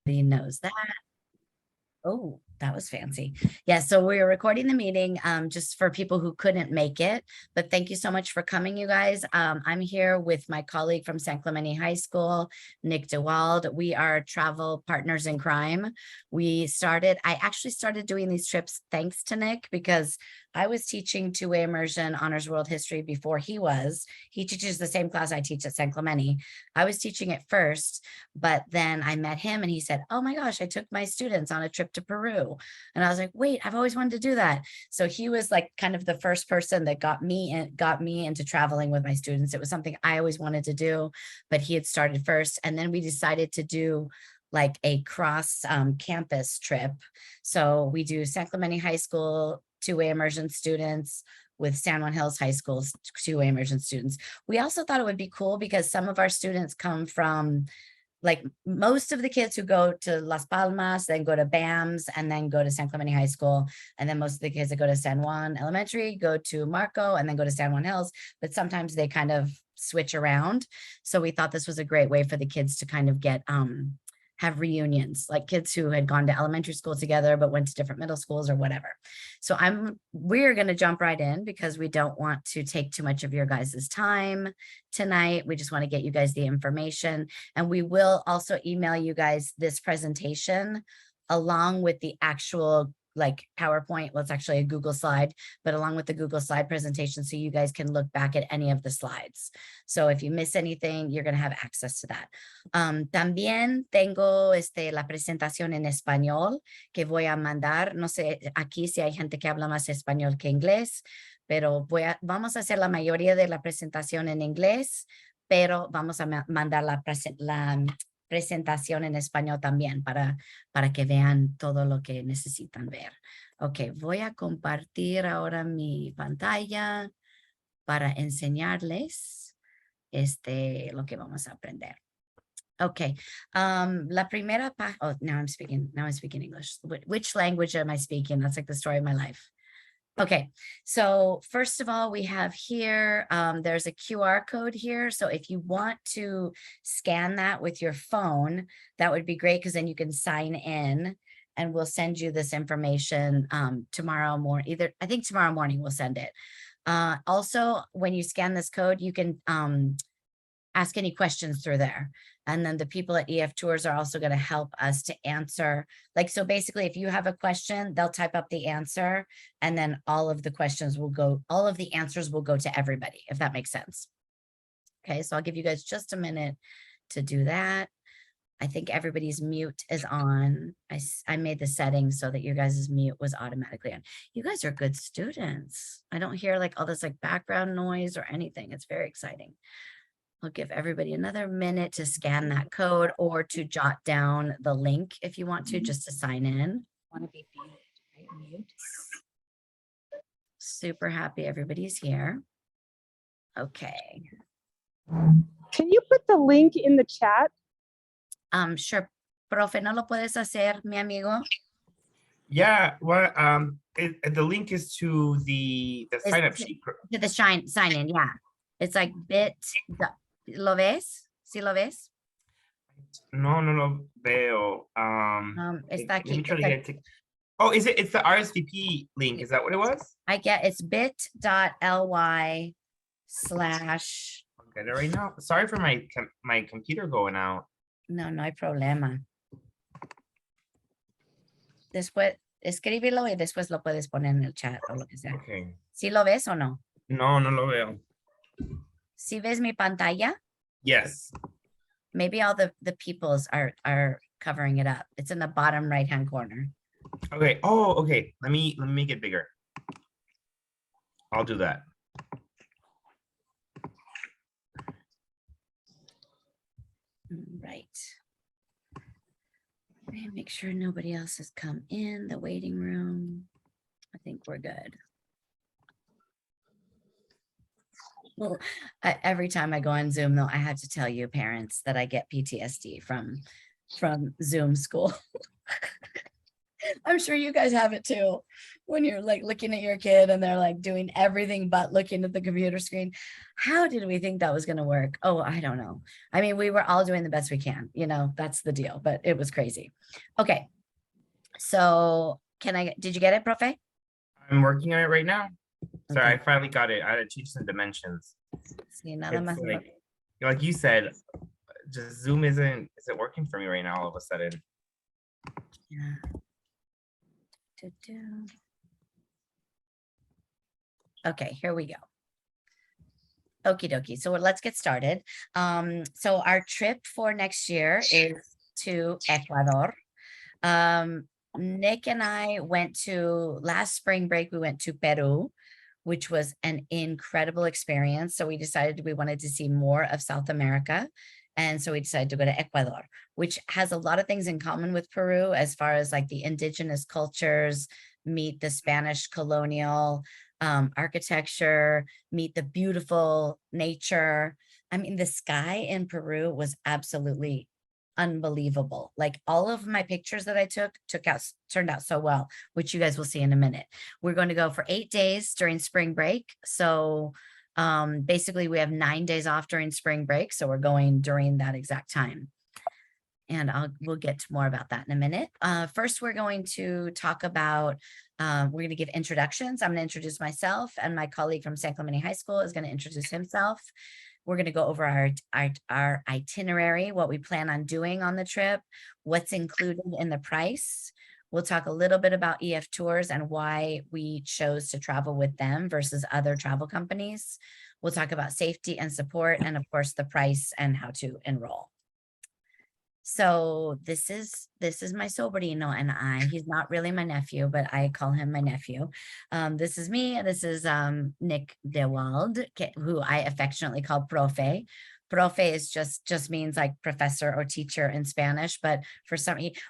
knows that. Oh, that was fancy. Yeah, so we're recording the meeting just for people who couldn't make it, but thank you so much for coming, you guys. I'm here with my colleague from San Clemente High School, Nick DeWald. We are travel partners in crime. I actually started doing these trips thanks to Nick because I was teaching two-way immersion honors world history before he was. He teaches the same class I teach at San Clemente. I was teaching it first, but then I met him and he said, oh my gosh, I took my students on a trip to Peru. And I was like, wait, I've always wanted to do that. So he was like kind of the first person that got me into traveling with my students. It was something I always wanted to do, but he had started first. And then we decided to do like a cross campus trip. So we do San Clemente High School two-way immersion students with San Juan Hills High School's two-way immersion students. We also thought it would be cool because some of our students come from, like most of the kids who go to Las Palmas, then go to BAMS, and then go to San Clemente High School. And then most of the kids that go to San Juan Elementary go to Marco and then go to San Juan Hills, but sometimes they kind of switch around. So we thought this was a great way for the kids to kind of get, have reunions, like kids who had gone to elementary school together, but went to different middle schools or whatever. So we're going to jump right in because we don't want to take too much of your guys' time tonight. We just want to get you guys the information, and we will also email you guys this presentation along with the actual like PowerPoint. Well, it's actually a Google slide, but along with the Google slide presentation, so you guys can look back at any of the slides. So if you miss anything, you're going to have access to that. También tengo la presentación en español que voy a mandar. No sé aquí si hay gente que habla más español que inglés, pero vamos a hacer la mayoría de la presentación en inglés, pero vamos a mandar la presentación en español también para que vean todo lo que necesitan ver. Ok, voy a compartir ahora mi pantalla para enseñarles lo que vamos a aprender. Okay, la primera oh, now I'm speaking English. Which language am I speaking? That's like the story of my life. Okay, so first of all, we have here, there's a QR code here. So if you want to scan that with your phone, that would be great because then you can sign in and we'll send you this information tomorrow morning. I think tomorrow morning we'll send it. Also, when you scan this code, you can ask any questions through there. And then the people at EF Tours are also going to help us to answer. Like, so basically, if you have a question, they'll type up the answer, and then all of the answers will go to everybody, if that makes sense. Okay, so I'll give you guys just a minute to do that. I think everybody's mute is on. I made the settings so that your guys' mute was automatically on. You guys are good students. I don't hear like all this like background noise or anything. It's very exciting. I'll give everybody another minute to scan that code or to jot down the link if you want to, just to sign in. Want to be mute. Super happy everybody's here. Okay. Can you put the link in the chat? Sure. Profe, ¿no lo puedes hacer, mi amigo? Yeah, well, the link is to the sign up sheet. To the sign in, yeah. It's like bit. ¿Lo ves? ¿Sí lo ves? No lo veo. Está aquí. Oh, it's the RSVP link. Is that what it was? It's bit.ly/ I'll get it right now. Sorry for my computer going out. No hay problema. Después, escríbelo y después lo puedes poner en el chat o lo que sea. Okay. ¿Sí lo ves o no? No lo veo. ¿Sí ves mi pantalla? Yes. Maybe all the peoples are covering it up. It's in the bottom right-hand corner. Okay. Oh, okay. Let me make it bigger. I'll do that. Right. And make sure nobody else has come in the waiting room. I think we're good. Well, every time I go on Zoom, though, I have to tell you, parents, that I get PTSD from Zoom school. I'm sure you guys have it too. When you're like looking at your kid and they're like doing everything but looking at the computer screen. How did we think that was going to work? Oh, I don't know. I mean, we were all doing the best we can, that's the deal, but it was crazy. Okay. So did you get it, Profe? I'm working on it right now. Sorry, Okay. I finally got it. I had to teach some dimensions. Sí, nada It's más. like you said, just Zoom isn't working for me right now all of a sudden. Yeah. Do-do. Okay, here we go. Okie dokie. So let's get started. So our trip for next year is to Ecuador. Nick and I went to last spring break, we went to Peru, which was an incredible experience. So we decided we wanted to see more of South America. And so we decided to go to Ecuador, which has a lot of things in common with Peru as far as like the indigenous cultures, meet the Spanish colonial architecture, meet the beautiful nature. I mean, the sky in Peru was absolutely unbelievable. Like all of my pictures that I turned out so well, which you guys will see in a minute. We're going to go for 8 days during spring break. So basically we have 9 days off during spring break. So we're going during that exact time. And we'll get to more about that in a minute. First, we're going to talk about, we're going to give introductions. I'm going to introduce myself, and my colleague from San Clemente High School is going to introduce himself. We're going to go over our itinerary, what we plan on doing on the trip, what's included in the price. We'll talk a little bit about EF Tours and why we chose to travel with them versus other travel companies. We'll talk about safety and support, and of course, the price and how to enroll. So this is my sobrino and I. He's not really my nephew, but I call him my nephew. This is me, and this is Nick DeWald, who I affectionately call Profe. Profe is just means like professor or teacher in Spanish, but for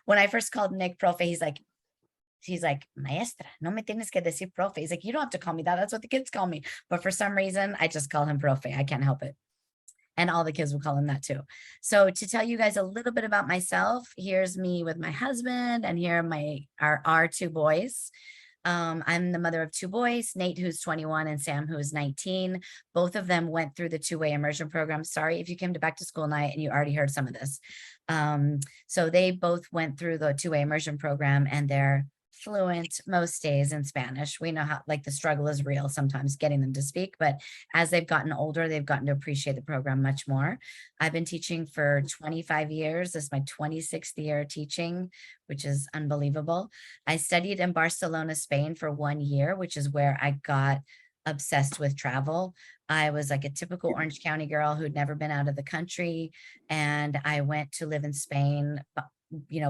when I first called Nick Profe, he's like, maestra, no me tienes que decir profe. He's like, you don't have to call me that. That's what the kids call me. But for some reason, I just call him Profe. I can't help it. And all the kids will call him that too. So to tell you guys a little bit about myself, here's me with my husband, and here are our 2 boys. I'm the mother of 2 boys, Nate, who's 21, and Sam, who is 19. Both of them went through the 2-way immersion program. Sorry if you came to back to school night and you already heard some of this. So they both went through the 2-way immersion program, and they're fluent most days in Spanish. We know how like the struggle is real sometimes getting them to speak, but as they've gotten older, they've gotten to appreciate the program much more. I've been teaching for 25 years. This is my 26th year teaching, which is unbelievable. I studied in Barcelona, Spain for 1 year, which is where I got obsessed with travel. I was like a typical Orange County girl who'd never been out of the country. And I went to live in Spain,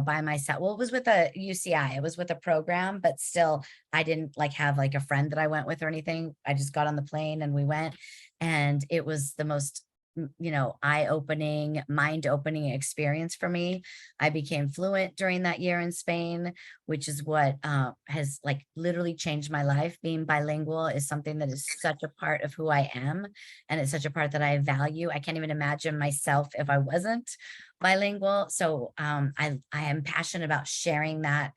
by myself. Well, it was with a UCI, it was with a program, but still I didn't like have like a friend that I went with or anything. I just got on the plane and we went, and it was the most eye-opening, mind-opening experience for me. I became fluent during that year in Spain, which is what has like literally changed my life. Being bilingual is something that is such a part of who I am, and it's such a part that I value. I can't even imagine myself if I wasn't bilingual. So I am passionate about sharing that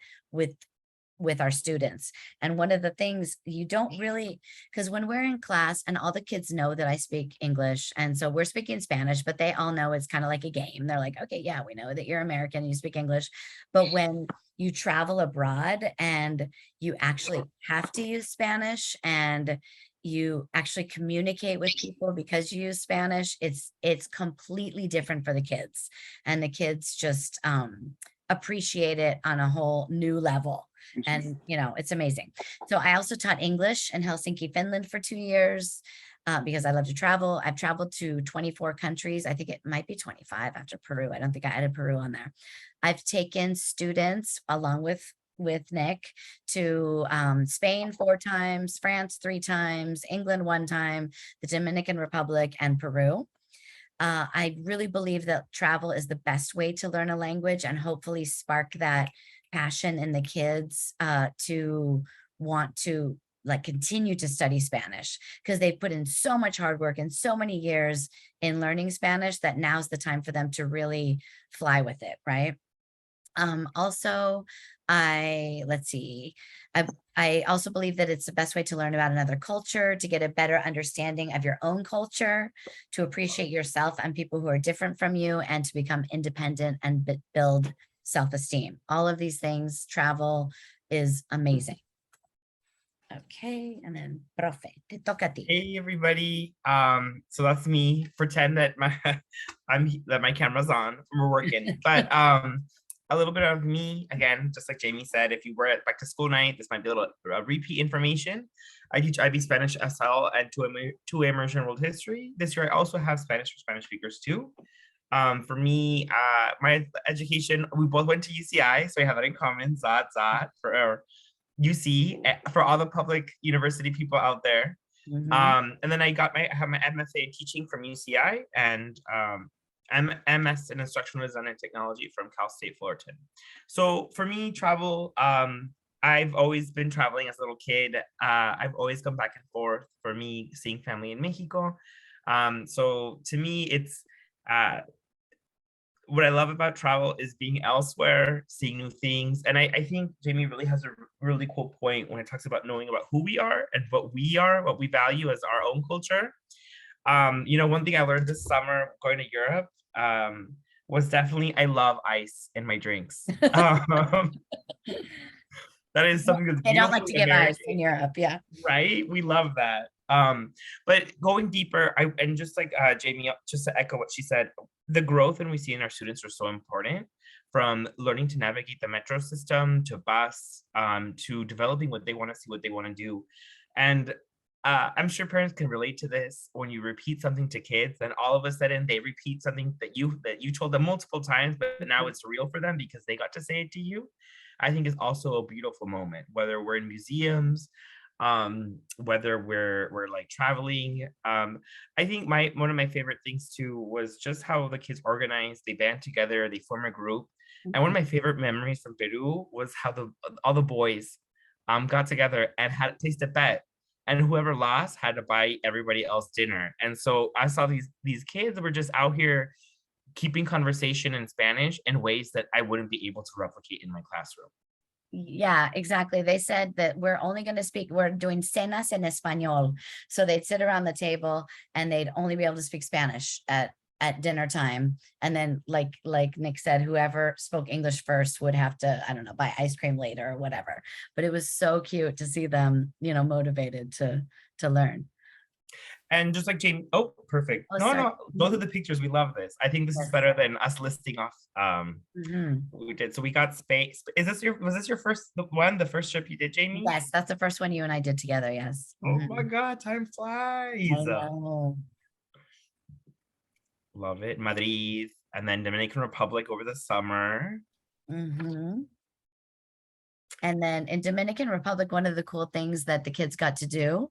with our students. And one of the things you don't really, because when we're in class and all the kids know that I speak English, and so we're speaking Spanish, but they all know it's kind of like a game. They're like, okay, yeah, we know that you're American and you speak English. But when you travel abroad and you actually have to use Spanish and you actually communicate with people because you use Spanish, it's completely different for the kids. And the kids just appreciate it on a whole new level. And, it's amazing. So I also taught English in Helsinki, Finland for 2 years because I love to travel. I've traveled to 24 countries. I think it might be 25 after Peru. I don't think I added Peru on there. I've taken students along with Nick to Spain 4 times, France 3 times, England 1 time, the Dominican Republic, and Peru. I really believe that travel is the best way to learn a language and hopefully spark that passion in the kids to want to like continue to study Spanish, because they put in so much hard work and so many years in learning Spanish that now's the time for them to really fly with it, right? Also, let's see, I also believe that it's the best way to learn about another culture, to get a better understanding of your own culture, to appreciate yourself and people who are different from you, and to become independent and build self-esteem. All of these things, travel is amazing. Okay, and then profe, te toca a ti. Hey everybody. So that's me. Pretend that my camera's on. We're working. But a little bit of me again, just like Jamie said, if you were at back to school night, this might be a little repeat information. I teach IB Spanish SL and two immersion world history. This year I also have Spanish for Spanish speakers too. For me, my education, we both went to UCI, so we have that in common. Zot for our UC, for all the public university people out there. And then I have my MFA in teaching from UCI and MS in instructional design and technology from Cal State Fullerton. So for me, travel, I've always been traveling as a little kid. I've always come back and forth for me, seeing family in Mexico. So to me, it's what I love about travel is being elsewhere, seeing new things. And I think Jamie really has a really cool point when it talks about knowing about who we are and what we value as our own culture. One thing I learned this summer going to Europe was definitely I love ice in my drinks. That is something that's They don't like to give ice in American, Europe, yeah. right? We love that. But going deeper, and just like Jamie, just to echo what she said, the growth and we see in our students are so important, from learning to navigate the metro system to bus, to developing what they want to see, what they want to do. And I'm sure parents can relate to this. When you repeat something to kids, then all of a sudden they repeat something that you told them multiple times, but now it's real for them because they got to say it to you. I think is also a beautiful moment, whether we're in museums, whether we're like traveling. I think one of my favorite things too was just how the kids organize, they band together, they form a group. And one of my favorite memories from Peru was how all the boys got together and had placed a bet, and whoever lost had to buy everybody else dinner. And so I saw these kids that were just out here keeping conversation in Spanish in ways that I wouldn't be able to replicate in my classroom. Yeah, exactly. They said that we're doing cenas en español. So they'd sit around the table and they'd only be able to speak Spanish at dinner time. And then like Nick said, whoever spoke English first would have to, I don't know, buy ice cream later or whatever. But it was so cute to see them, motivated to learn. And just like Jamie, oh, perfect. Oh, no, sorry. no, those are the pictures. We love this. I think this is Yes. better than us listing off Mhm. what we did. So we got space. Was this your first one, the first trip you did, Jamie? Yes, that's the first one you and I did together. Yes. Oh my God, time flies. I know. Love it. Madrid, and then Dominican Republic over the summer. Mhm. And then in Dominican Republic, one of the cool things that the kids got to do,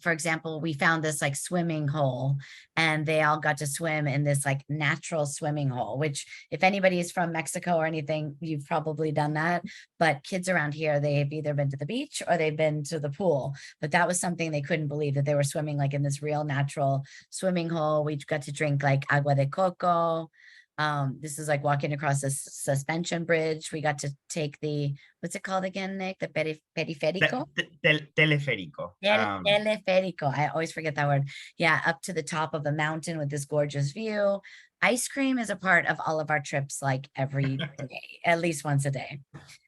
for example, we found this like swimming hole, and they all got to swim in this like natural swimming hole, which if anybody is from Mexico or anything, you've probably done that. But kids around here, they've either been to the beach or they've been to the pool. But that was something they couldn't believe, that they were swimming like in this real natural swimming hole. We got to drink like agua de coco. This is like walking across a suspension bridge. We got to take what's it called again, Nick? The periférico? Teleférico. Teleférico. I always forget that word. Yeah, up to the top of a mountain with this gorgeous view. Ice cream is a part of all of our trips, like every day, at least once a day.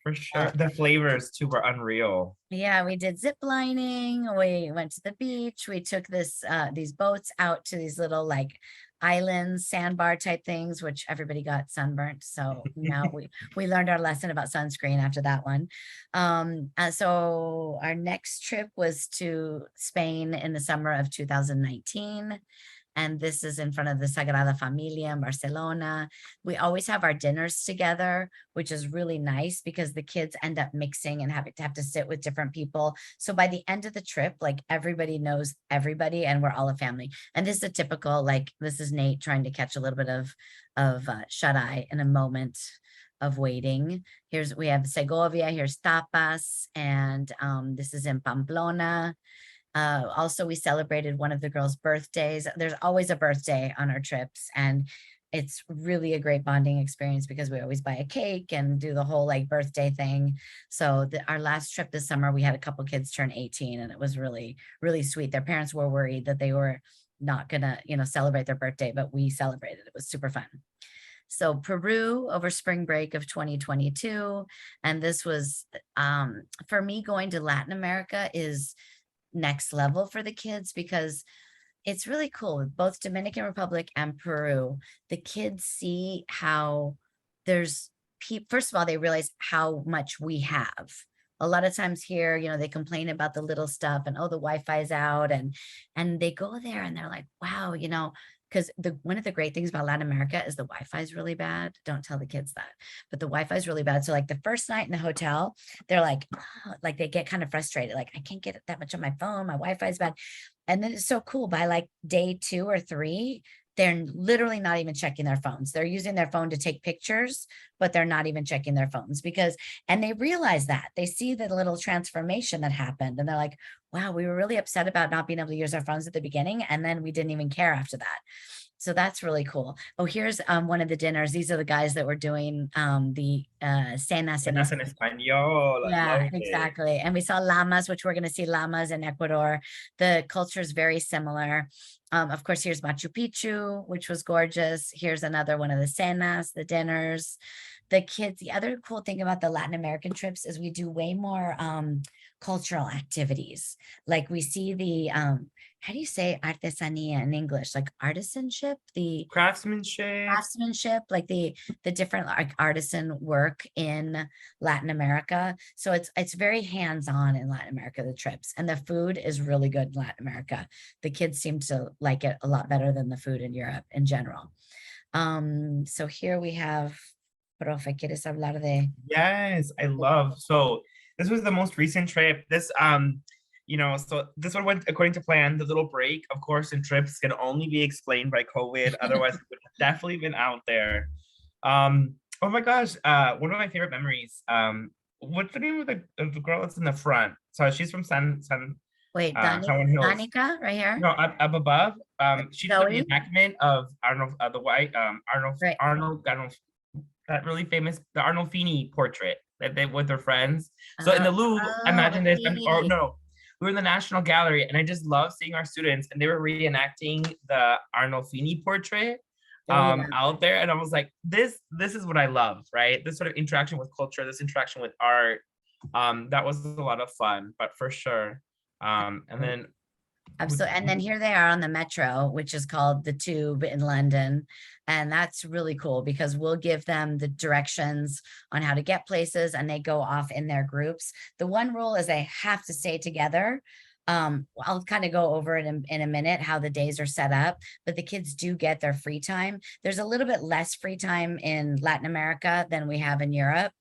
For sure. The flavors too were unreal. Yeah, we did zip lining. We went to the beach. We took these boats out to these little like islands, sandbar type things, which everybody got sunburnt. So now we learned our lesson about sunscreen after that one. So our next trip was to Spain in the summer of 2019. And this is in front of the Sagrada Familia in Barcelona. We always have our dinners together, which is really nice because the kids end up mixing and having to have to sit with different people. So by the end of the trip, like everybody knows everybody and we're all a family. And this is a typical, like, this is Nate trying to catch a little bit of shut eye in a moment of waiting. We have Segovia, here's Tapas, and this is in Pamplona. Also, we celebrated one of the girls' birthdays. There's always a birthday on our trips, and it's really a great bonding experience because we always buy a cake and do the whole like birthday thing. So our last trip this summer, we had a couple kids turn 18 and it was really, really sweet. Their parents were worried that they were not gonna, celebrate their birthday, but we celebrated. It was super fun. So Peru over spring break of 2022. And this was, for me, going to Latin America is next level for the kids because it's really cool with both Dominican Republic and Peru. The kids see how there's first of all, they realize how much we have. A lot of times here, they complain about the little stuff and, oh, the Wi-Fi is out, and they go there and they're like, wow, because one of the great things about Latin America is the Wi-Fi is really bad. Don't tell the kids that, but the Wi-Fi is really bad. So like the first night in the hotel, they're like, oh, like they get kind of frustrated. Like, I can't get that much on my phone. My Wi-Fi is bad. And then it's so cool. By like day 2 or 3, they're literally not even checking their phones. They're using their phone to take pictures, but they're not even checking their phones and they realize that they see the little transformation that happened. And they're like, wow, we were really upset about not being able to use our phones at the beginning. And then we didn't even care after that. So that's really cool. Oh, here's one of the dinners. These are the guys that were doing the cenas en Cenas en español. I yeah, love it. exactly. And we saw llamas, which we're going to see llamas in Ecuador. The culture is very similar. Of course, here's Machu Picchu, which was gorgeous. Here's another one of the cenas, the dinners. The kids, the other cool thing about the Latin American trips is we do way more cultural activities. Like we see the, how do you say artesanía in English? Like artisanship, the craftsmanship, like the different like artisan work in Latin America. So it's very hands-on in Latin America, the trips, and the food is really good in Latin America. The kids seem to like it a lot better than the food in Europe in general. So here we have, Profe, ¿quieres hablar de? Yes, I love. So this was the most recent trip. This so this one went according to plan. The little break, of course, in trips can only be explained by COVID. Otherwise, it would have definitely been out there. Oh my gosh, one of my favorite memories. What's the name of the girl that's in the front? So she's from San Wait, San Juan Hills. Danica, right here? No, up above. She did the Zoe? reenactment of Arnold, the white Right. Arnold, that really famous the Arnolfini portrait that they with their friends. So in the Louvre, imagine this, or Fini. no, we were in the National Gallery, and I just love seeing our students, and they were reenacting the Arnolfini portrait Oh, yeah. out there, and I was like, this is what I love, right? This sort of interaction with culture, this interaction with art, that was a lot of fun, but for sure. And then Absolutely. And then here they are on the metro, which is called the Tube in London. And that's really cool because we'll give them the directions on how to get places and they go off in their groups. The one rule is they have to stay together. I'll kind of go over it in a minute, how the days are set up, but the kids do get their free time. There's a little bit less free time in Latin America than we have in Europe.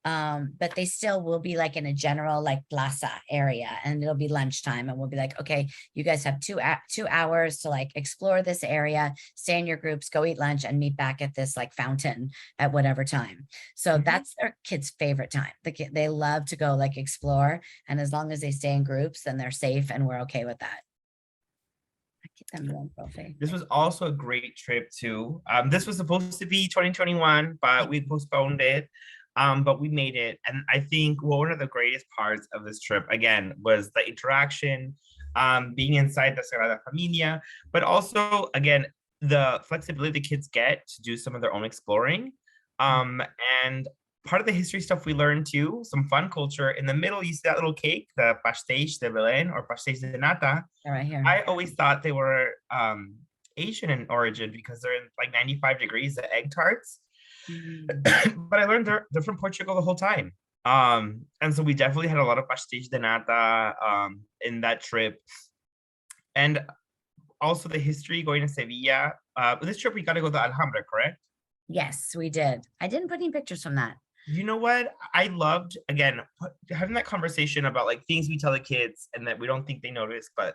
But they still will be like in a general like plaza area and it'll be lunchtime and we'll be like, okay, you guys have 2 hours to like explore this area, stay in your groups, go eat lunch and meet back at this like fountain at whatever time. So that's their kids' favorite time. They love to go like explore, and as long as they stay in groups, then they're safe and we're okay with that. This was also a great trip too. This was supposed to be 2021, but we postponed it. But we made it. And I think one of the greatest parts of this trip, again, was the interaction, being inside the Sagrada Familia, but also, again, the flexibility the kids get to do some of their own exploring. And part of the history stuff we learned too, some fun culture. In the middle, you see that little cake, the pastéis de Belén or pastéis de nata. Right here. I always thought they were Asian in origin because they're in like 95 degrees, the egg tarts. But I learned they're from Portugal the whole time. And so we definitely had a lot of pastéis de nata in that trip. And also the history going to Sevilla. This trip we got to go to Alhambra, correct? Yes, we did. I didn't put any pictures from that. You know what? I loved, again, having that conversation about like things we tell the kids and that we don't think they notice, but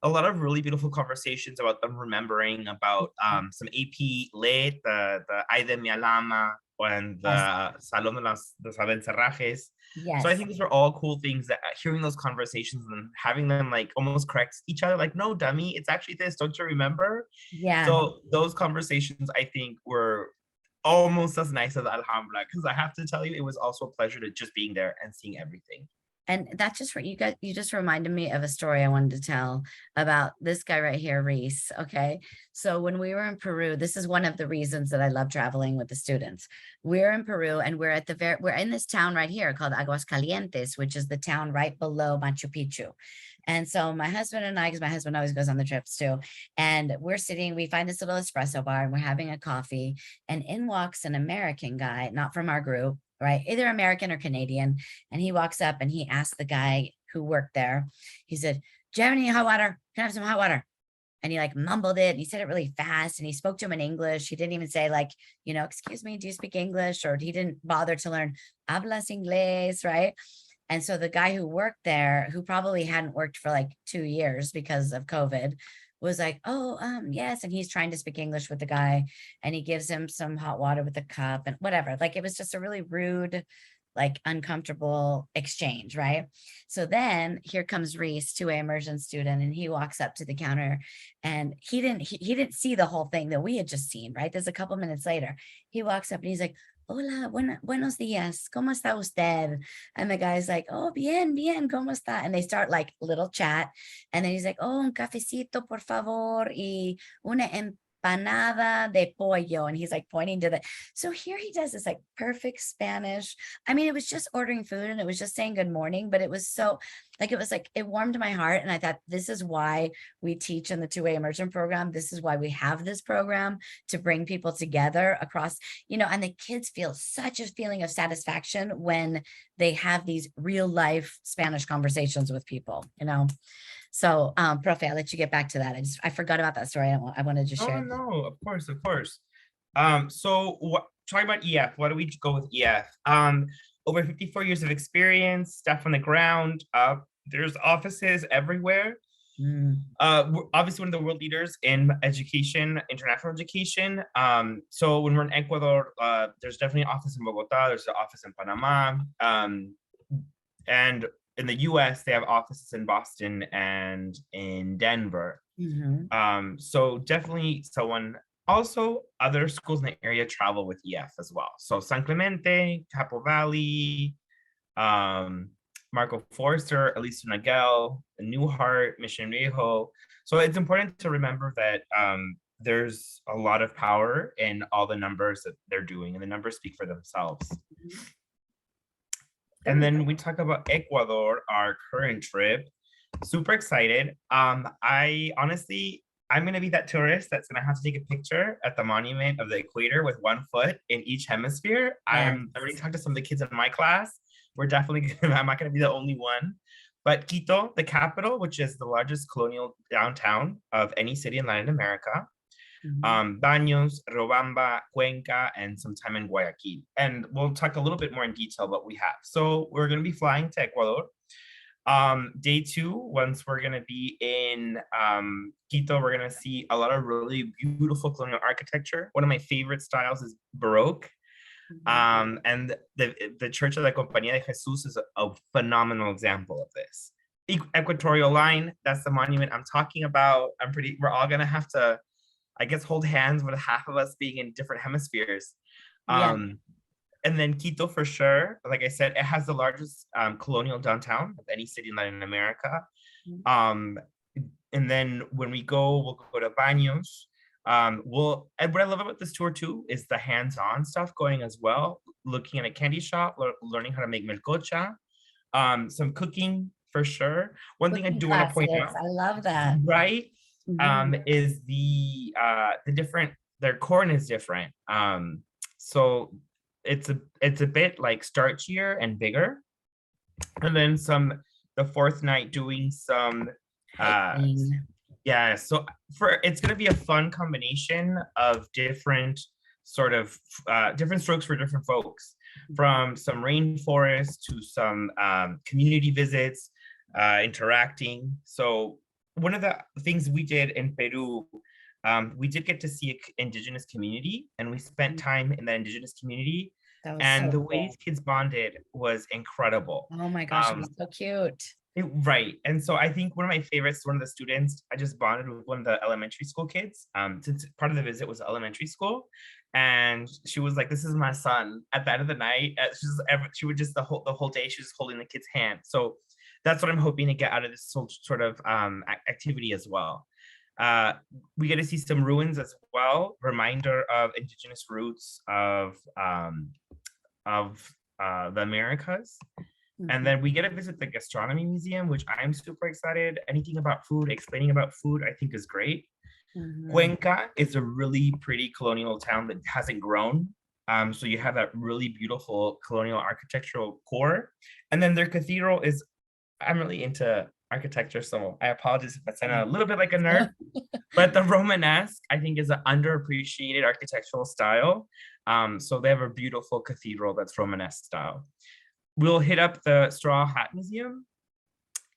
a lot of really beautiful conversations about them remembering about some AP lit, the Ay de mi alama, and Yes. the Salón de los Abencerrajes. Yes. So I think these are all cool things that hearing those conversations and having them like almost correct each other, like, no, dummy, it's actually this, don't you remember? Yeah. So those conversations I think were almost as nice as Alhambra, because I have to tell you, it was also a pleasure to just being there and seeing everything. And that just you just reminded me of a story I wanted to tell about this guy right here, Reese. Okay. So when we were in Peru, this is one of the reasons that I love traveling with the students. We're in Peru and we're at we're in this town right here called Aguascalientes, which is the town right below Machu Picchu. And so my husband and I, because my husband always goes on the trips too, and we're sitting, we find this little espresso bar and we're having a coffee, and in walks an American guy, not from our group, right? Either American or Canadian. And he walks up and he asked the guy who worked there, he said, "Do you have any hot water? Can I have some hot water?" And he like mumbled it and he said it really fast and he spoke to him in English. He didn't even say like, "Excuse me, do you speak English?" Or he didn't bother to learn hablas inglés, right? And so the guy who worked there, who probably hadn't worked for like 2 years because of COVID, was like, "Oh, yes." And he's trying to speak English with the guy and he gives him some hot water with a cup and whatever. Like it was just a really rude, like uncomfortable exchange, right? So then here comes Reese, 2A immersion student, and he walks up to the counter and he didn't see the whole thing that we had just seen, right? There's a couple minutes later. He walks up and he's like, "Hola, buenos días, ¿cómo está usted?" And the guy's like, "Oh, bien, bien, ¿cómo está?" And they start like little chat. And then he's like, "Oh, un cafecito, por favor, y una empanada de pollo." And he's like pointing to the, so here he does this like perfect Spanish. I mean, it was just ordering food and it was just saying good morning, but it was so like, it was like, it warmed my heart. And I thought, this is why we teach in the 2A immersion program. This is why we have this program, to bring people together across, and the kids feel such a feeling of satisfaction when they have these real life Spanish conversations with people. So, Profe, I'll let you get back to that. I forgot about that story. I wanted to No, share. no, of course, of course. So talking about EF, why do we go with EF? Over 54 years of experience, staff on the ground. There's offices everywhere. Mm, We're obviously one of the world leaders in education, international education. So when we're in Ecuador, there's definitely an office in Bogota. There's an office in Panama. And in the US, they have offices in Boston and in Denver. mhm. So definitely someone, also other schools in the area travel with EF as well. So San Clemente, Capo Valley, Marco Forster, Alicia Nagel, Newhart, Mission Viejo. So it's important to remember that there's a lot of power in all the numbers that they're doing, and the numbers speak for themselves. And then we talk about Ecuador, our current trip. Super excited. I honestly, I'm gonna be that tourist that's gonna have to take a picture at the monument of the equator with one foot in each hemisphere. I already talked to some of the kids in my class. We're definitely gonna, I'm not gonna be the only one. But Quito, the capital, which is the largest colonial downtown of any city in Latin America. Baños, Robamba, Cuenca, and some time in Guayaquil. And we'll talk a little bit more in detail what we have. So we're going to be flying to Ecuador. Day 2, once we're going to be in Quito, we're going to see a lot of really beautiful colonial architecture. One of my favorite styles is Baroque. And the Church of la Compañía de Jesús is a phenomenal example of this. Equatorial line, that's the monument I'm talking about. We're all going to have to, I guess, hold hands with half of us being in different hemispheres. And then Quito, for sure. Like I said, it has the largest colonial downtown of any city in Latin America. And then when we go, we'll go to Baños. And what I love about this tour too is the hands-on stuff going as well. Looking at a candy shop, learning how to make melcocha, some cooking for sure. One thing I do want to point out, I love that. right? Is the different, their corn is different. So it's a bit like starchier and bigger. And then the fourth night doing some yeah, so it's gonna be a fun combination of different sort of different strokes for different folks, from some rainforest to some community visits, interacting. So one of the things we did in Peru We did get to see an indigenous community, and we spent time in the indigenous community, That was and so the way cool. these kids bonded was incredible. Oh my gosh, it was so cute. Right. And so I think one of my favorites, one of the students, I just bonded with one of the elementary school kids. Since part of the visit was elementary school. And she was like, "This is my son." At the end of the night, she would just the whole day, she was holding the kid's hand. So that's what I'm hoping to get out of this sort of activity as well. Uh, we get to see some ruins as well, reminder of indigenous roots of the Americas. And then we get to visit the gastronomy museum, which I'm super excited. Anything about food, explaining about food, I think is great. Mhm. Cuenca is a really pretty colonial town that hasn't grown. So you have that really beautiful colonial architectural core. And then their cathedral is, I'm really into architecture, so I apologize if I sound a little bit like a nerd, but the Romanesque, I think, is an underappreciated architectural style. So they have a beautiful cathedral that's Romanesque style. We'll hit up the Straw Hat Museum,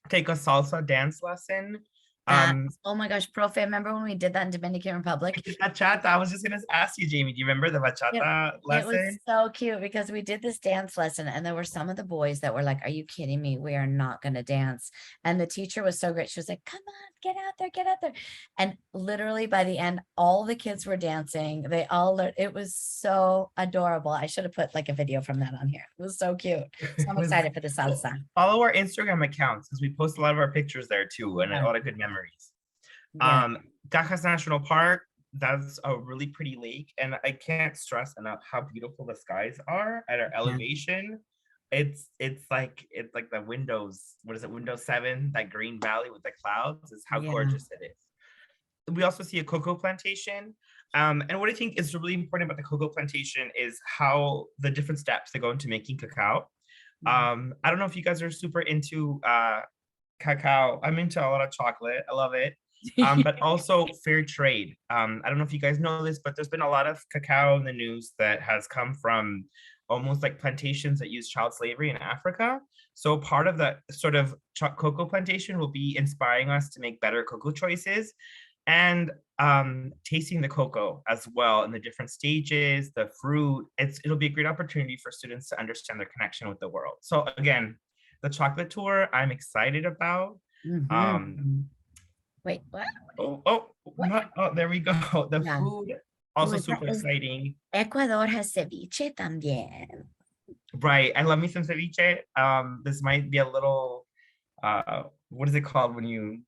take a salsa dance lesson. That, oh my gosh, profe, remember when we did that in Dominican I Republic? did bachata. I was just gonna ask you, Jamie, do you remember the bachata It was lesson? so cute because we did this dance lesson and there were some of the boys that were like, "Are you kidding me? We are not going to dance." And the teacher was so great. She was like, "Come on, get out there, get out there." And literally by the end, all the kids were dancing. They all learned. It was so adorable. I should have put like a video from that on here. It was so cute. So I'm It was- excited for the salsa. Follow our Instagram accounts because we post a lot of our pictures there too, and a Yeah. lot of good memories. Yeah. Cajas National Park, that's a really pretty lake, and I can't stress enough how beautiful the skies are at our elevation. It's like the windows, what is it, Windows 7, that green valley with the clouds is how Yeah. gorgeous it is. We also see a cocoa plantation. And what I think is really important about the cocoa plantation is how the different steps that go into making cacao. I don't know if you guys are super into cacao. I'm into a lot of chocolate. I love it. But also fair trade. I don't know if you guys know this, but there's been a lot of cacao in the news that has come from almost like plantations that use child slavery in Africa. So part of the sort of cocoa plantation will be inspiring us to make better cocoa choices and tasting the cocoa as well in the different stages, the fruit. It'll be a great opportunity for students to understand their connection with the world. So again, the chocolate tour I'm excited about. Mhm. Wait, what? There we go. The Yeah. food also Is that- super is- exciting. Ecuador has ceviche también. Right. I love me some ceviche. This might be a little what is it called when you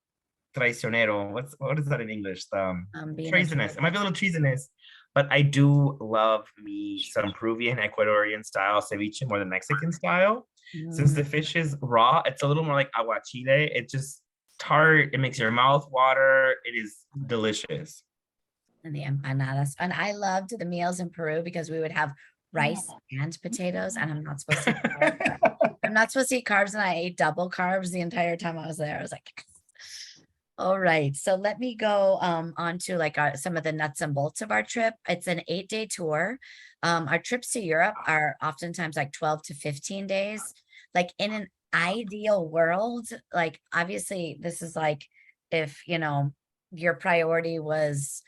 traicionero? What is that in English? Being a Treasonous. It might be a little treasonous, but I do love me some Peruvian, Ecuadorian style ceviche more than Mexican style. Since the fish is raw, it's a little more like aguachile. It's just tart. It makes your mouth water. It is delicious. and the empanadas. And I loved the meals in Peru because we would have rice and potatoes, and I'm not supposed to eat carbs. I'm not supposed to eat carbs, and I ate double carbs the entire time I was there. I was like, yes. All right, so let me go on to like some of the nuts and bolts of our trip. It's an 8-day tour. Our trips to Europe are oftentimes like 12 to 15 days. Like in an ideal world, like obviously this is like if your priority was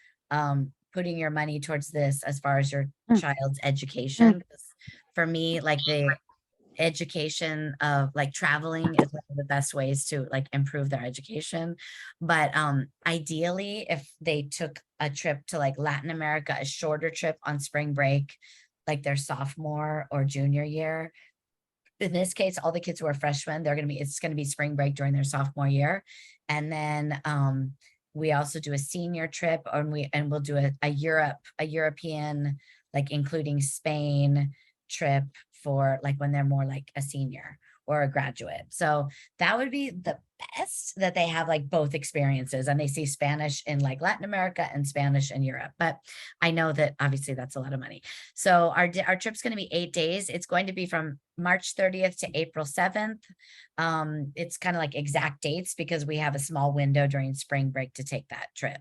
putting your money towards this as far as your child's education. For me, like the education of like traveling is one of the best ways to like improve their education. But ideally, if they took a trip to like Latin America, a shorter trip on spring break, like their sophomore or junior year. In this case, all the kids who are freshmen, it's going to be spring break during their sophomore year. And then we also do a senior trip, and we'll do a European, like including Spain trip for like when they're more like a senior or a graduate. So that would be the best, that they have like both experiences and they see Spanish in like Latin America and Spanish in Europe. But I know that obviously that's a lot of money. So our trip's going to be 8 days. It's going to be from March 30th to April 7th. It's kind of like exact dates because we have a small window during spring break to take that trip.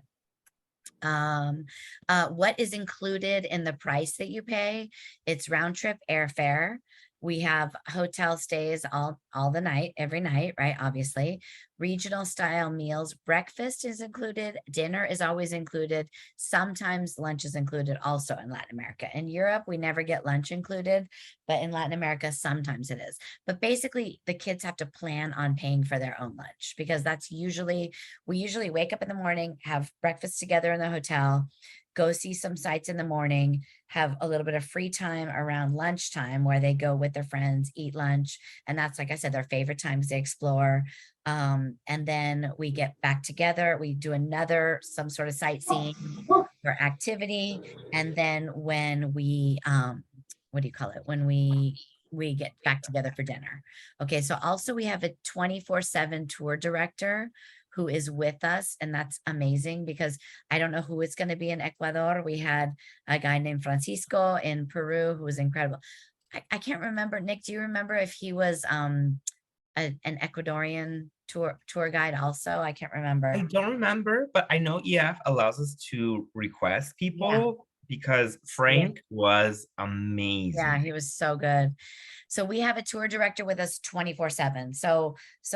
What is included in the price that you pay? It's round trip airfare. We have hotel stays all the night, every night, right? Obviously, regional style meals, breakfast is included, dinner is always included. Sometimes lunch is included also in Latin America. In Europe, we never get lunch included, but in Latin America, sometimes it is. But basically, the kids have to plan on paying for their own lunch because that's usually, we usually wake up in the morning, have breakfast together in the hotel, go see some sights in the morning, have a little bit of free time around lunchtime where they go with their friends, eat lunch. And that's, like I said, their favorite times to explore. And then we get back together, we do another, some sort of sightseeing or activity. And then when we, what do you call it? When we get back together for dinner. Okay, so also we have a 24/7 tour director who is with us, and that's amazing because I don't know who it's going to be in Ecuador. We had a guy named Francisco in Peru who was incredible. I can't remember. Nick, do you remember if he was an Ecuadorian tour guide also? I can't I remember. don't remember, but I know EF allows us to request people because Frank was Yeah, amazing. he was so good. So we have a tour director with us 24/7. So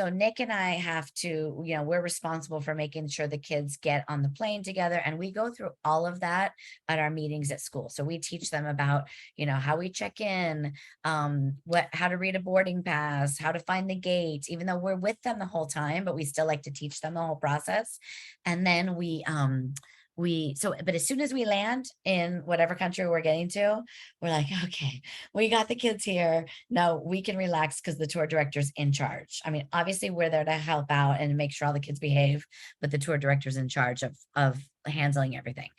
Nick and I have to, we're responsible for making sure the kids get on the plane together, and we go through all of that at our meetings at school. So we teach them about, how we check in, how to read a boarding pass, how to find the gate, even though we're with them the whole time, but we still like to teach them the whole process. And then but as soon as we land in whatever country we're getting to, we're like, okay, we got the kids here. No, we can relax because the tour director's in charge. I mean, obviously we're there to help out and make sure all the kids behave, but the tour director's in charge of handling everything.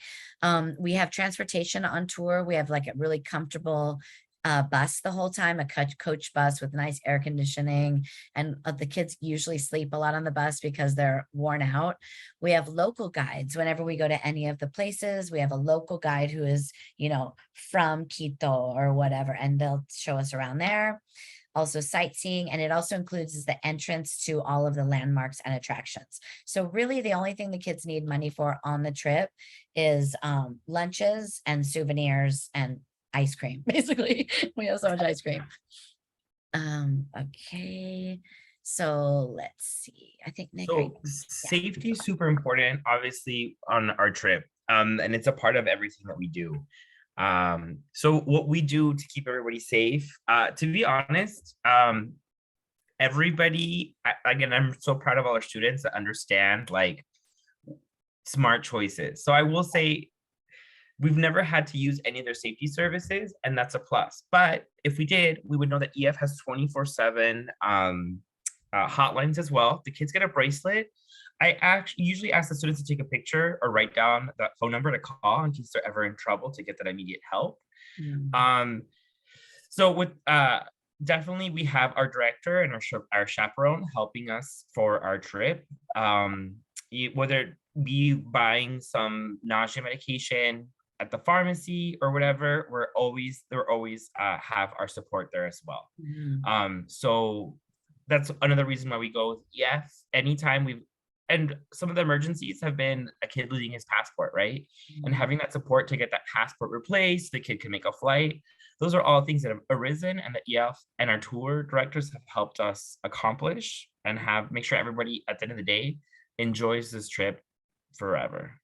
We have transportation on tour. We have like a really comfortable bus the whole time, a coach bus with nice air conditioning, and the kids usually sleep a lot on the bus because they're worn out. We have local guides whenever we go to any of the places. We have a local guide who is, from Quito or whatever, and they'll show us around there. Also sightseeing, and it also includes the entrance to all of the landmarks and attractions. So really the only thing the kids need money for on the trip is lunches and souvenirs and ice cream. Basically, we have so much ice cream. Okay, so let's see. I think Nick, So safety is super important, obviously, on our trip. And it's a part of everything that we do. So what we do to keep everybody safe, to be honest, everybody, again, I'm so proud of all our students that understand like smart choices. So I will say we've never had to use any of their safety services, and that's a plus. But if we did, we would know that EF has 24/7 hotlines as well. The kids get a bracelet. I actually usually ask the students to take a picture or write down that phone number to call in case they're ever in trouble to get that immediate help. So with definitely we have our director and our chaperone helping us for our trip. Whether it be buying some nausea medication at the pharmacy or whatever, they're always have our support there as well. So that's another reason why we go with yes, anytime and some of the emergencies have been a kid losing his passport, right? And having that support to get that passport replaced, the kid can make a flight. Those are all things that have arisen and that EF and our tour directors have helped us accomplish and make sure everybody at the end of the day enjoys this trip forever.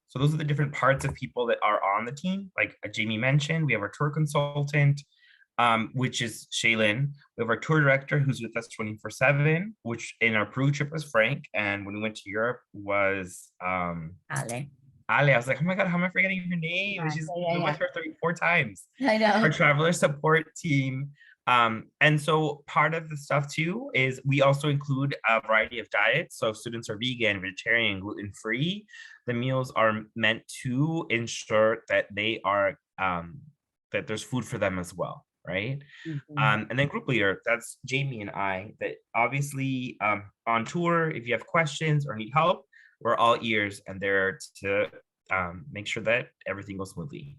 So those are the different parts of people that are on the team. Like Jamie mentioned, we have our tour consultant, which is Shaylin. We have our tour director who's with us 24/7, which in our Peru trip was Frank. And when we went to Europe was Ale. I was like, oh my God, how am I forgetting her name? Yeah, She's yeah, been yeah. with her 4 times. I know. Our traveler support team. And so part of the stuff too is we also include a variety of diets. So if students are vegan, vegetarian, gluten-free, the meals are meant to ensure that they are that there's food for them as well, right? And then group leader, that's Jamie and I, that obviously on tour, if you have questions or need help, we're all ears and there to make sure that everything goes smoothly.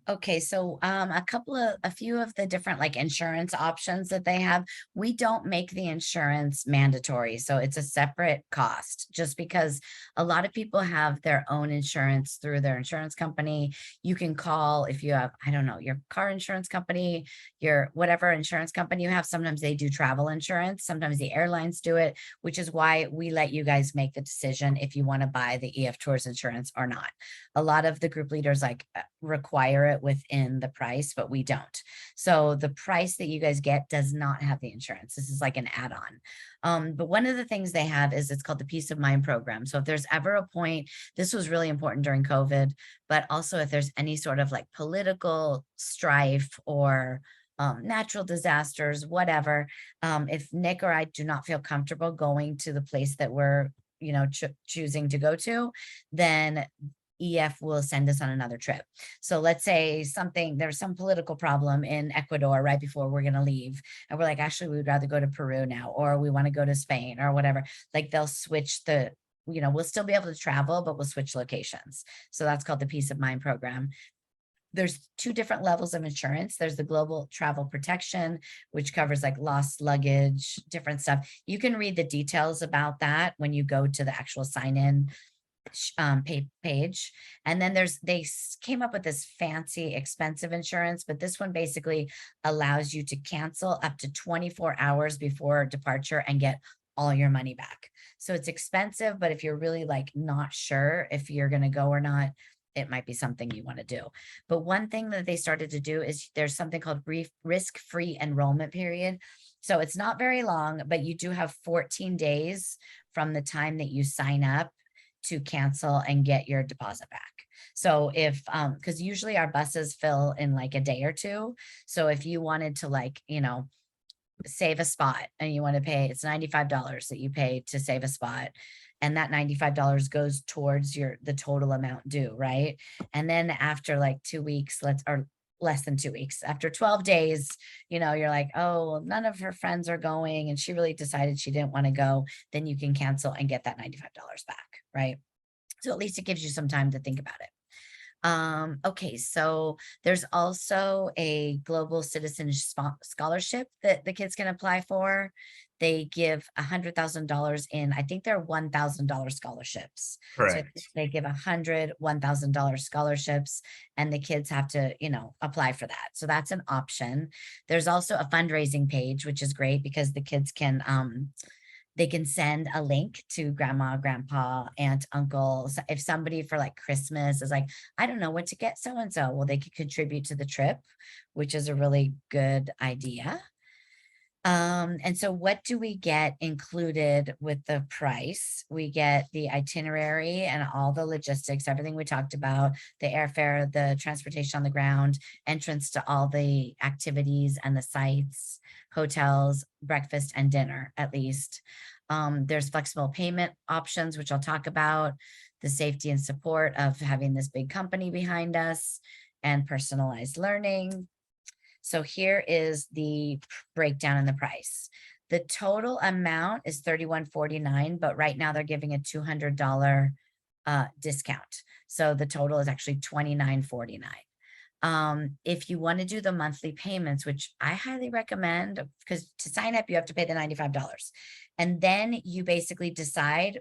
Okay, so a few of the different like insurance options that they have, we don't make the insurance mandatory. So it's a separate cost just because a lot of people have their own insurance through their insurance company. You can call if you have, I don't know, your car insurance company, your whatever insurance company you have. Sometimes they do travel insurance, sometimes the airlines do it, which is why we let you guys make the decision if you want to buy the EF Tours insurance or not. A lot of the group leaders like require it within the price, but we don't. So the price that you guys get does not have the insurance. This is like an add-on. But one of the things they have is it's called the Peace of Mind program. So if there's ever a point, this was really important during COVID, but also if there's any sort of like political strife or natural disasters, whatever, if Nick or I do not feel comfortable going to the place that we're, choosing to go to, then EF will send us on another trip. So let's say there's some political problem in Ecuador right before we're going to leave. And we're like, actually, we would rather go to Peru now, or we want to go to Spain or whatever. Like they'll switch we'll still be able to travel, but we'll switch locations. So that's called the Peace of Mind program. There's two different levels of insurance. There's the global travel protection, which covers like lost luggage, different stuff. You can read the details about that when you go to the actual sign in page. And then they came up with this fancy expensive insurance, but this one basically allows you to cancel up to 24 hours before departure and get all your money back. So it's expensive, but if you're really like not sure if you're going to go or not, it might be something you want to do. But one thing that they started to do is there's something called risk-free enrollment period. So it's not very long, but you do have 14 days from the time that you sign up to cancel and get your deposit back. So if, because usually our buses fill in like a day or two. So if you wanted to like, save a spot and you want to pay, it's $95 that you pay to save a spot. And that $95 goes towards the total amount due, right? And then after like 2 weeks, or less than 2 weeks, after 12 days, you're like, oh, none of her friends are going and she really decided she didn't want to go, then you can cancel and get that $95 back, right? So at least it gives you some time to think about it. Okay, so there's also a global citizen scholarship that the kids can apply for. They give $100,000 in, I think they're $1,000 scholarships. So Correct. they give $101,000 scholarships and the kids have to, apply for that. So that's an option. There's also a fundraising page, which is great because the kids can, they can send a link to grandma, grandpa, aunt, uncle. So if somebody for like Christmas is like, I don't know what to get so-and-so, well, they could contribute to the trip, which is a really good idea. And so what do we get included with the price? We get the itinerary and all the logistics, everything we talked about, the airfare, the transportation on the ground, entrance to all the activities and the sites, hotels, breakfast and dinner, at least. There's flexible payment options, which I'll talk about, the safety and support of having this big company behind us, and personalized learning. So here is the breakdown in the price. The total amount is $31.49, but right now they're giving a $200 discount. So the total is actually $29.49. If you want to do the monthly payments, which I highly recommend, because to sign up, you have to pay the $95. And then you basically decide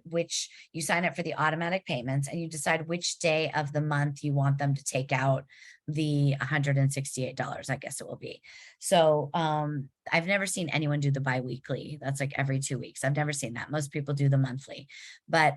you sign up for the automatic payments and you decide which day of the month you want them to take out the $168, I guess it will be. So I've never seen anyone do the biweekly. That's like every 2 weeks. I've never seen that. Most people do the monthly. But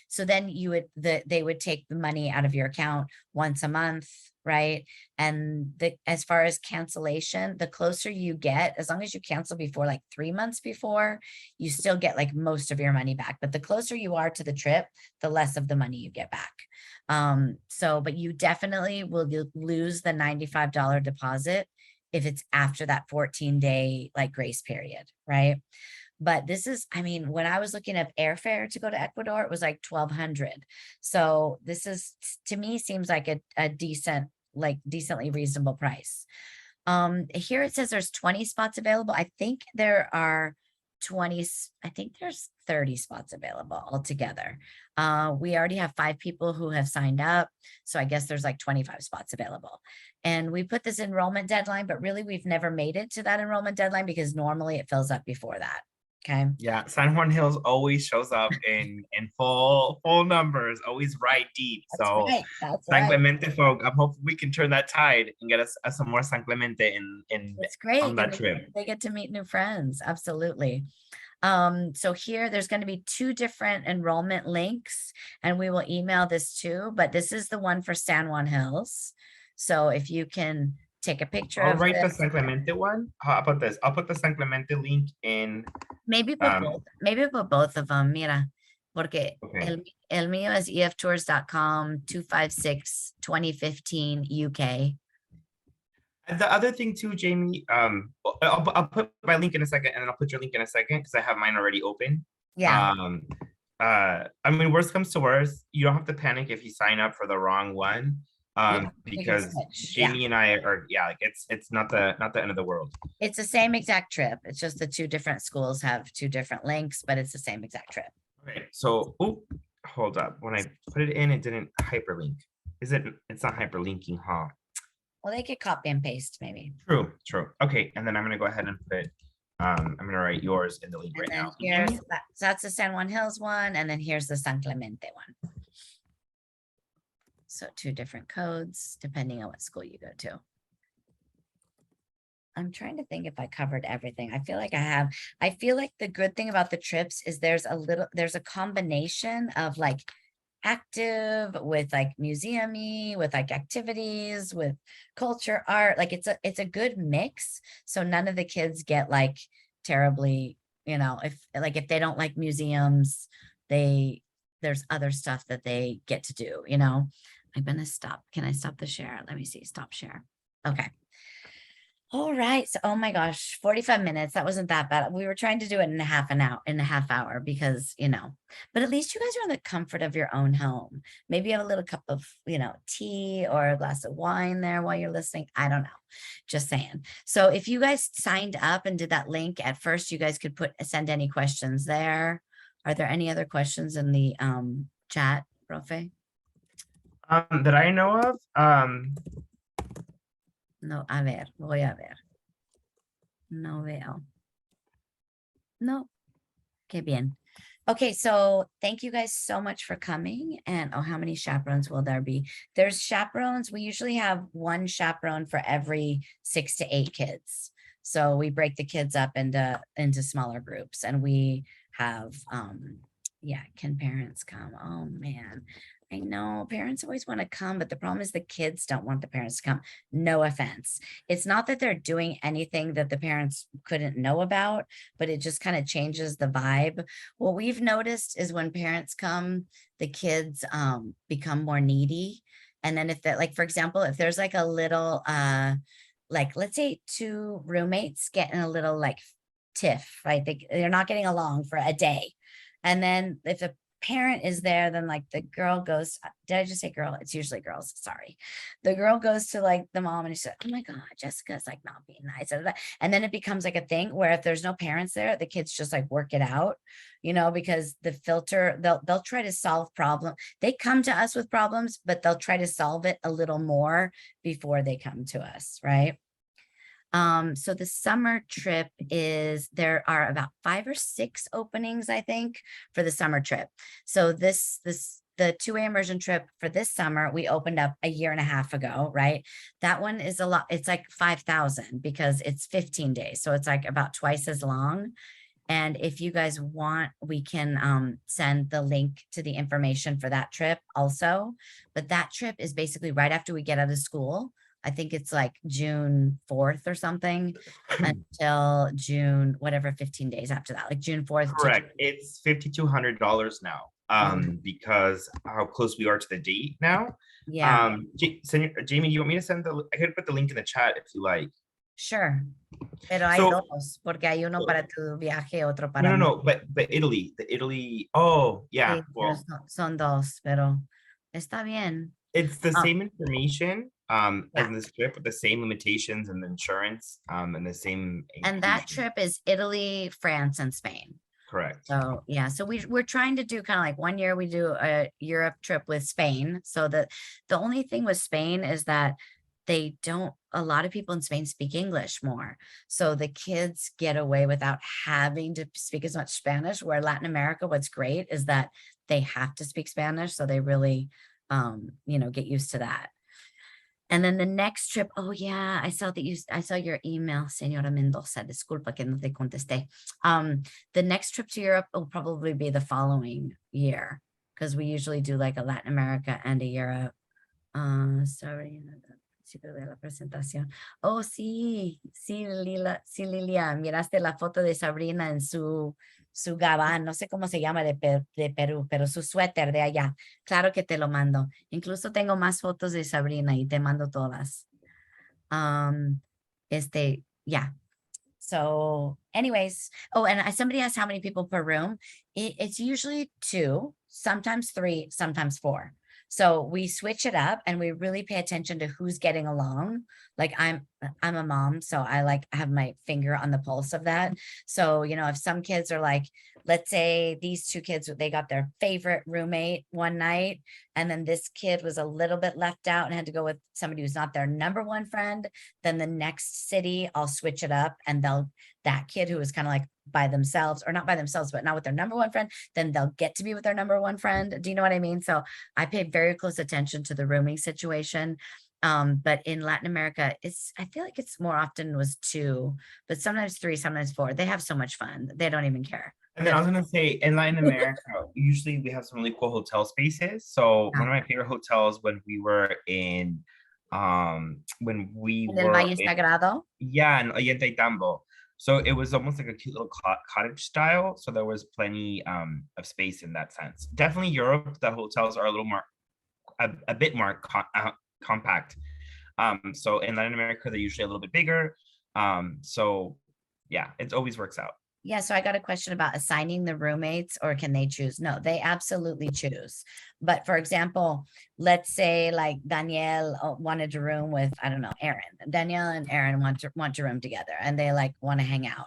so then they would take the money out of your account once a month, right? And as far as cancellation, the closer you get, as long as you cancel before like 3 months before, you still get like most of your money back. But the closer you are to the trip, the less of the money you get back. But you definitely will lose the $95 deposit if it's after that 14-day like grace period, right? But this is, I mean, when I was looking at airfare to go to Ecuador, it was like $1,200. So this is, to me, seems like a decently reasonable price. Here it says there's 20 spots available. I think there are I think there's 30 spots available altogether. We already have 5 people who have signed up. So I guess there's like 25 spots available. And we put this enrollment deadline, but really we've never made it to that enrollment deadline because normally it fills up before that. Okay. Yeah, San Juan Hills always shows up in full numbers, always right deep. That's So right. That's San right. Clemente folk, I'm hoping we can turn that tide and get us some more San Clemente in It's great. on that and trip. they get to meet new friends. Absolutely. So here there's going to be 2 different enrollment links and we will email this too, but this is the one for San Juan Hills. So if you can take a picture I'll of write the this, San Clemente one. How about this? I'll put the San Clemente link in. maybe put both of them, mira, porque Okay. el mío es eftours.com 256 2015 UK. And the other thing too, Jamie, I'll put my link in a second, and then I'll put your link in a second because I have mine already open. Yeah. I mean, worst comes to worst, you don't have to panic if you sign up for the wrong one. Because switch, Jamie and I are, like it's not the end of the world. It's the same exact trip. It's just the 2 different schools have 2 different links, but it's the same exact trip. Okay, so hold up. When I put it in, it didn't hyperlink. It's not hyperlinking, huh? Well, they could copy and paste maybe. True. Okay, and then I'm gonna go ahead and put I'm gonna write yours in the link And right then now. here's so that's the San Juan Hills one, and then here's the San Clemente one. So 2 different codes depending on what school you go to. I'm trying to think if I covered everything. I feel like I have. I feel like the good thing about the trips is there's a combination of like active with like museum-y, with like activities, with culture, art. Like it's a good mix. So none of the kids get like terribly, if they don't like museums, there's other stuff that they get to do, I'm gonna stop. Can I stop the share? Let me see. Stop share. Okay. All right. So, oh my gosh, 45 minutes. That wasn't that bad. We were trying to do it in a half hour because, but at least you guys are in the comfort of your own home. Maybe you have a little cup of, tea or a glass of wine there while you're listening. I don't know. Just saying. So if you guys signed up and did that link at first, you guys could send any questions there. Are there any other questions in the chat, Profe? That I know of. No, a ver, voy a ver. No veo. No. Qué bien. Okay, so thank you guys so much for coming. And how many chaperones will there be? There's chaperones. We usually have 1 chaperone for every 6 to 8 kids. So we break the kids up into smaller groups, and we have can parents come? Oh man, I know parents always want to come, but the problem is the kids don't want the parents to come. No offense. It's not that they're doing anything that the parents couldn't know about, but it just kind of changes the vibe. What we've noticed is when parents come, the kids become more needy. And then if that, like, for example, if there's like a little, like, let's say 2 roommates get in a little like tiff, right? They're not getting along for a day. And then if the parent is there, then like the girl goes, did I just say girl? It's usually girls. Sorry. The girl goes to like the mom and she said, oh my God, Jessica's like not being nice. And then it becomes like a thing where if there's no parents there, the kids just like work it out, because the filter, they'll try to solve problem. They come to us with problems, but they'll try to solve it a little more before they come to us. Right. So the summer trip there are about 5 or 6 openings, I think, for the summer trip. So the 2A immersion trip for this summer, we opened up a year and a half ago, right? That one is a lot. It's like 5,000 because it's 15 days. So it's like about twice as long. And if you guys want, we can send the link to the information for that trip also. But that trip is basically right after we get out of school. I think it's like June 4th or something until June, whatever, 15 days after that, like June 4th. Correct. It's $5,200 now because how close we are to the date now. Yeah. Jamie, you want me to send I could put the link in the chat if you like. Sure. Pero hay dos, porque hay uno para tu viaje, otro para No, but Italy, oh, yeah. Sí, Well, son dos, pero está bien. it's the same information. Yeah. in this trip with the same limitations and the insurance, and the same And that inclusion. trip is Italy, France, and Spain. Correct. So yeah, so we're trying to do kind of like one year we do a Europe trip with Spain. So the only thing with Spain is that they don't, a lot of people in Spain speak English more. So the kids get away without having to speak as much Spanish, where Latin America, what's great is that they have to speak Spanish. So they really, get used to that. And then the next trip, oh yeah, I saw your email, Señora Mendoza. Disculpa que no te contesté. The next trip to Europe will probably be the following year because we usually do like a Latin America and a Europe. Sorry, principio de la presentación. Oh, sí, sí, Lilia, miraste la foto de Sabrina en su gabán, no sé cómo se llama de Perú, pero su suéter de allá. Claro que te lo mando. Incluso tengo más fotos de Sabrina y te mando todas. Yeah. So anyways, oh, and somebody asked how many people per room. It's usually 2, sometimes 3, sometimes 4. So we switch it up and we really pay attention to who's getting along. Like I'm a mom, so I like have my finger on the pulse of that. So, if some kids are like, let's say these 2 kids, they got their favorite roommate one night, and then this kid was a little bit left out and had to go with somebody who's not their number one friend, then the next city I'll switch it up and that kid who is kind of like by themselves, or not by themselves, but not with their number one friend, then they'll get to be with their number one friend. Do you know what I mean? So I pay very close attention to the rooming situation. But in Latin America, I feel like it's more often was 2, but sometimes 3, sometimes 4. They have so much fun. They don't even care. And then I was gonna say, in Latin America, usually we have some really cool hotel spaces. So one of my favorite hotels when we were in, when we En el were Valle in, Sagrado. yeah, in Allende Tambo. So it was almost like a cute little cottage style. So there was plenty of space in that sense. Definitely Europe, the hotels are a little more, a bit more compact. So in Latin America, they're usually a little bit bigger. So yeah, it always works out. Yeah, so I got a question about assigning the roommates, or can they choose? No, they absolutely choose. But for example, let's say like Danielle wanted a room with, I don't know, Aaron. Danielle and Aaron want to room together and they like want to hang out.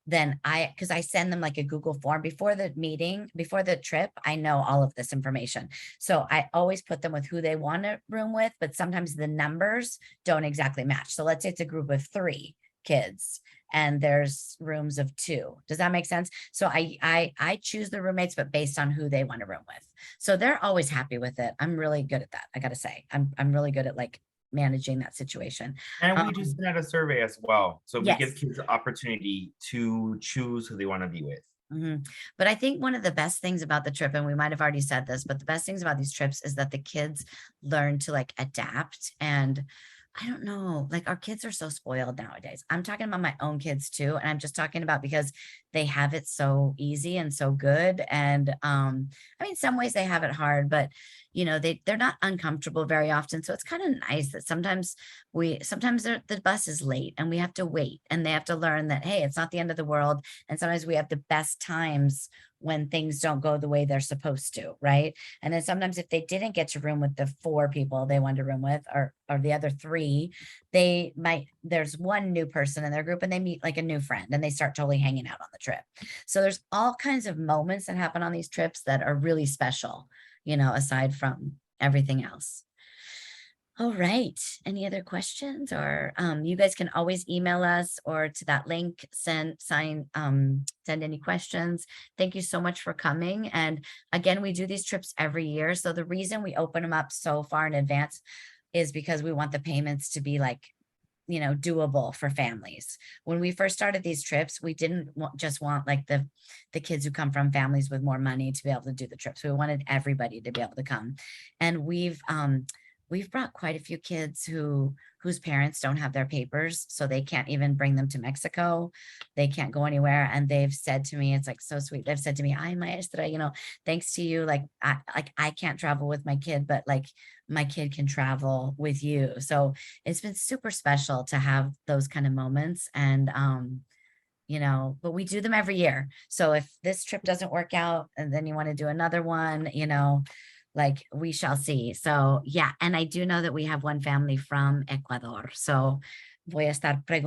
Then because I send them like a Google form before the meeting, before the trip, I know all of this information. So I always put them with who they want to room with, but sometimes the numbers don't exactly match. So let's say it's a group of 3 kids and there's rooms of 2. Does that make sense? So I choose the roommates, but based on who they want to room with. So they're always happy with it. I'm really good at that. I gotta say, I'm really good at like managing that situation. And we just sent out a survey as well. So we give Yes. kids the opportunity to choose who they want to be with. But I think one of the best things about the trip, and we might have already said this, but the best things about these trips is that the kids learn to like adapt. And I don't know, like our kids are so spoiled nowadays. I'm talking about my own kids too. And I'm just talking about because they have it so easy and so good. And I mean, some ways they have it hard, but they're not uncomfortable very often. So it's kind of nice that sometimes the bus is late and we have to wait, and they have to learn that, hey, it's not the end of the world. And sometimes we have the best times when things don't go the way they're supposed to, right? And then sometimes if they didn't get to room with the 4 people they wanted to room with, or the other 3, there's one new person in their group and they meet like a new friend and they start totally hanging out on the trip. So there's all kinds of moments that happen on these trips that are really special, aside from everything else. All right. Any other questions? Or you guys can always email us or to that link, send any questions. Thank you so much for coming. And again, we do these trips every year. So the reason we open them up so far in advance is because we want the payments to be like, doable for families. When we first started these trips, we didn't just want like the kids who come from families with more money to be able to do the trips. We wanted everybody to be able to come. And we've brought quite a few kids whose parents don't have their papers, so they can't even bring them to Mexico. They can't go anywhere. And they've said to me, it's like so sweet. They've said to me, "Ay, maestra, thanks to you, like I can't travel with my kid, but like my kid can travel with you." So it's been super special to have those kind of moments. And but we do them every year. So if this trip doesn't work out and then you want to do another one, like we shall see. So yeah, and I do know that we have one family from Ecuador. So voy a estar preguntando